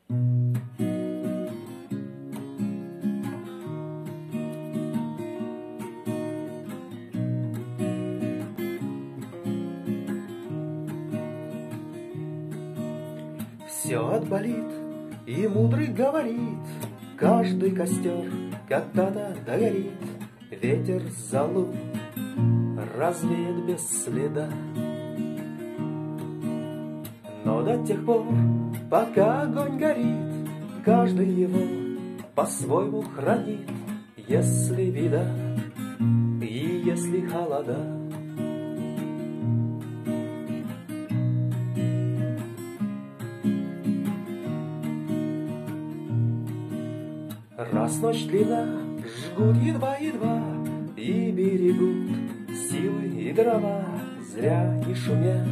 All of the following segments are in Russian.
Все отболит, и мудрый говорит, каждый костер когда-то догорит, ветер залу развеет без следа. Но до тех пор, пока огонь горит, каждый его по-своему хранит, если беда и если холода. Раз ночь длина, жгут едва-едва и берегут силы и дрова, зря не шумят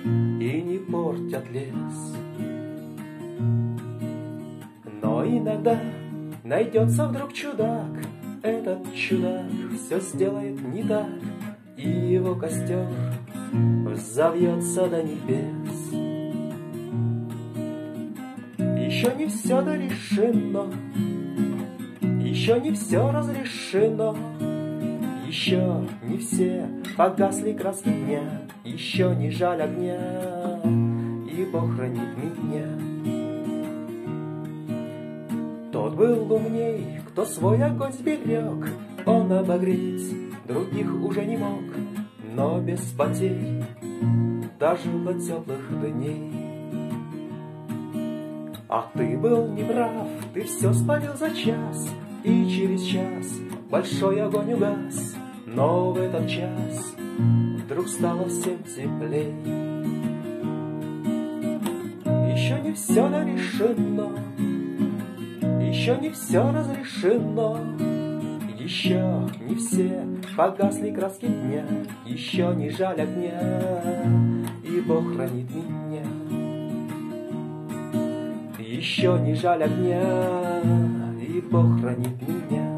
и не портят лес. Но иногда найдется вдруг чудак, этот чудак все сделает не так, и его костер взовьется до небес. Еще не все дорешено, еще не все разрешено, еще не все погасли краски дня, еще не жаль огня, и Бог хранит меня. Тот был умней, кто свой огонь сберег, он обогреть других уже не мог, но без потерь дожил до теплых дней. А ты был неправ, ты все спалил за час, и через час большой огонь угас, но в этот час вдруг стало всем теплей. Еще не все дорешено, еще не все разрешено, еще не все погасли краски дня, еще не жаль огня, и Бог хранит меня. Еще не жаль огня, и Бог хранит меня.